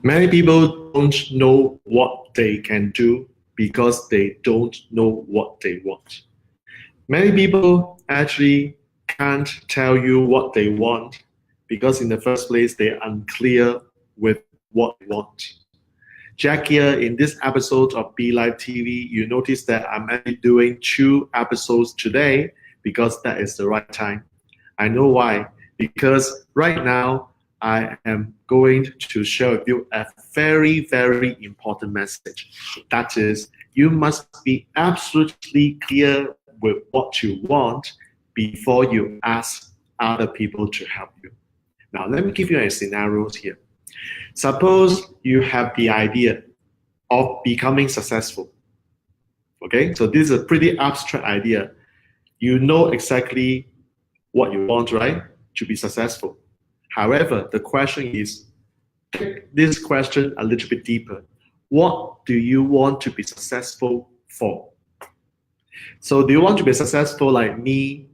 Many people don't know what they can do because they don't know what they want. Many people actually can't tell you what they want because in the first place they're unclear with what they want. Jack here, in this episode of BeLive TV, you notice that I'm actually doing 2 episodes today because that is the right time. I know why. Because right now I am going to share with you a very, very important message. That is, you must be absolutely clear with what you want before you ask other people to help you. Now, let me give you a scenario here. Suppose you have the idea of becoming successful. Okay, so this is a pretty abstract idea. You know exactly what you want, right? To be successful. However, the question is, take this question a little bit deeper. What do you want to be successful for? So do you want to be successful like me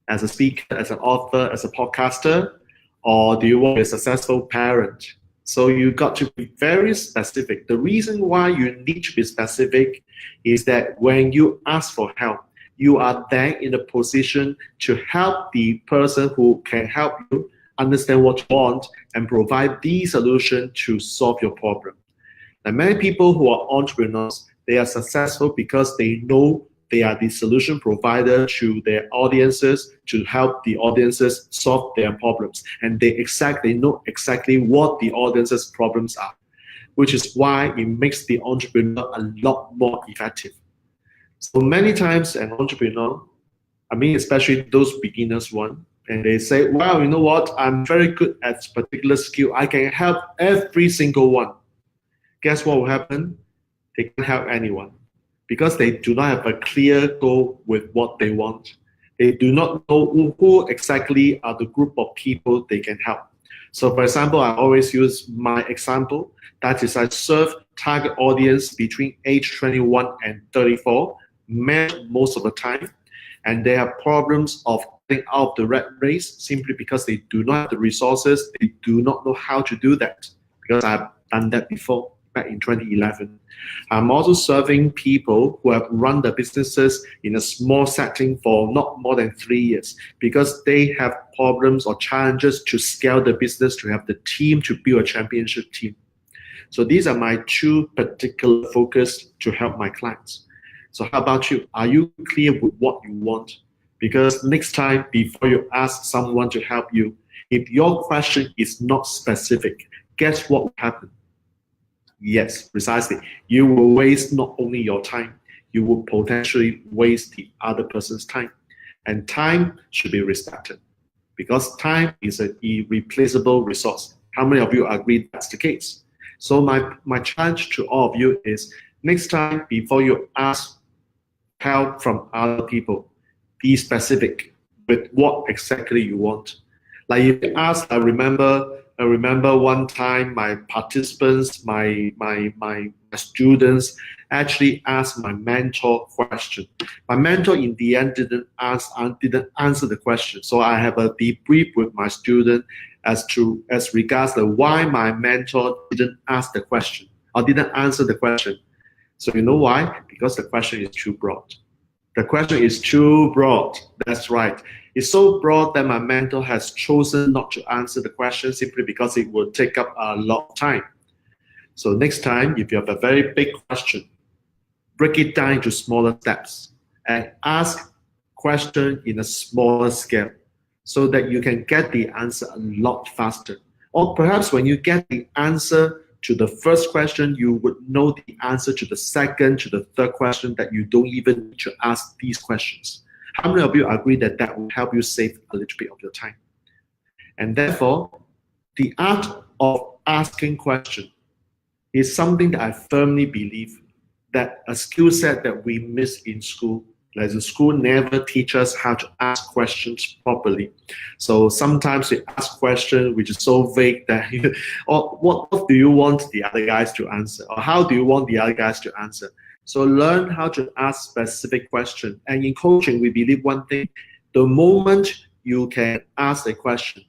as a speaker, as an author, as a podcaster? Or do you want to be a successful parent? So you got to be very specific. The reason why you need to be specific is that when you ask for help, you are then in a position to help the person who can help you understand what you want and provide the solution to solve your problem. Now, many people who are entrepreneurs, they are successful because they know they are the solution provider to their audiences to help the audiences solve their problems. And they know exactly what the audience's problems are, which is why it makes the entrepreneur a lot more effective. So many times an entrepreneur, especially those beginners one, and they say, wow, you know what? I'm very good at particular skill. I can help every single one. Guess what will happen? They can't help anyone because they do not have a clear goal with what they want. They do not know who exactly are the group of people they can help. So for example, I always use my example. That is, I serve target audience between age 21 and 34, men most of the time. And they have problems of getting out of the rat race simply because they do not have the resources. They do not know how to do that because I've done that before back in 2011. I'm also serving people who have run their businesses in a small setting for not more than 3 years because they have problems or challenges to scale the business, to have the team to build a championship team. So these are my 2 particular focus to help my clients. So how about you? Are you clear with what you want? Because next time, before you ask someone to help you, if your question is not specific, guess what will happen? Yes, precisely. You will waste not only your time, you will potentially waste the other person's time. And time should be respected because time is an irreplaceable resource. How many of you agree that's the case? So my challenge to all of you is next time, before you ask help from other people, be specific with what exactly you want. Like if you ask, I remember one time my participants, my students actually asked my mentor question. My mentor in the end didn't answer the question. So I have a debrief with my student as regards to why my mentor didn't ask the question or didn't answer the question. So you know why? Because the question is too broad. The question is too broad. That's right. It's so broad that my mentor has chosen not to answer the question simply because it will take up a lot of time. So next time, if you have a very big question, break it down into smaller steps and ask question in a smaller scale so that you can get the answer a lot faster. Or perhaps when you get the answer to the first question, you would know the answer to the second, to the third question that you don't even need to ask these questions. How many of you agree that that will help you save a little bit of your time? And therefore, the art of asking questions is something that I firmly believe that a skill set that we miss in school. Like the school never teaches us how to ask questions properly. So sometimes we ask questions which is so vague that or what do you want the other guys to answer? Or how do you want the other guys to answer? So learn how to ask specific questions. And in coaching, we believe one thing: the moment you can ask a question,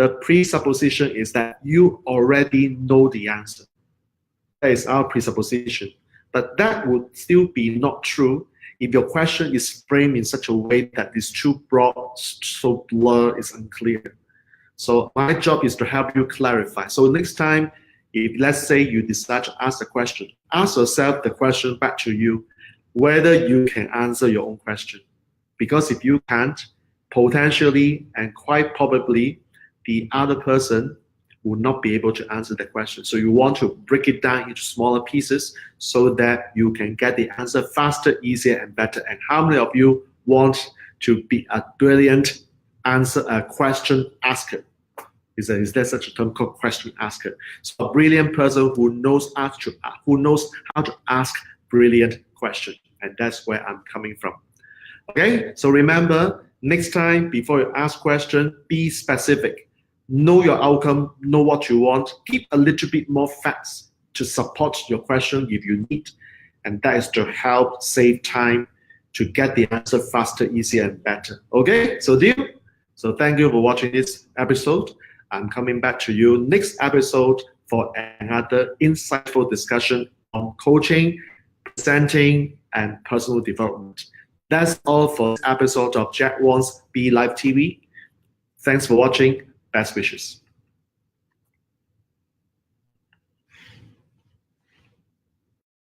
the presupposition is that you already know the answer. That is our presupposition. But that would still be not true if your question is framed in such a way that it's too broad, so blurred, it's unclear. So my job is to help you clarify. So next time, if let's say you decide to ask a question, ask yourself the question back to you, whether you can answer your own question. Because if you can't, potentially and quite probably, the other person will not be able to answer the question. So you want to break it down into smaller pieces so that you can get the answer faster, easier, and better. And how many of you want to be a brilliant question asker? Is there such a term called question asker? So a brilliant person who knows how to ask brilliant questions. And that's where I'm coming from. Okay, so remember, next time before you ask question, be specific. Know your outcome, know what you want, keep a little bit more facts to support your question if you need, and that is to help save time to get the answer faster, easier, and better. Okay, so deal? So thank you for watching this episode. I'm coming back to you next episode for another insightful discussion on coaching, presenting, and personal development. That's all for this episode of Jack Wong's BeLive TV. Thanks for watching. Best wishes.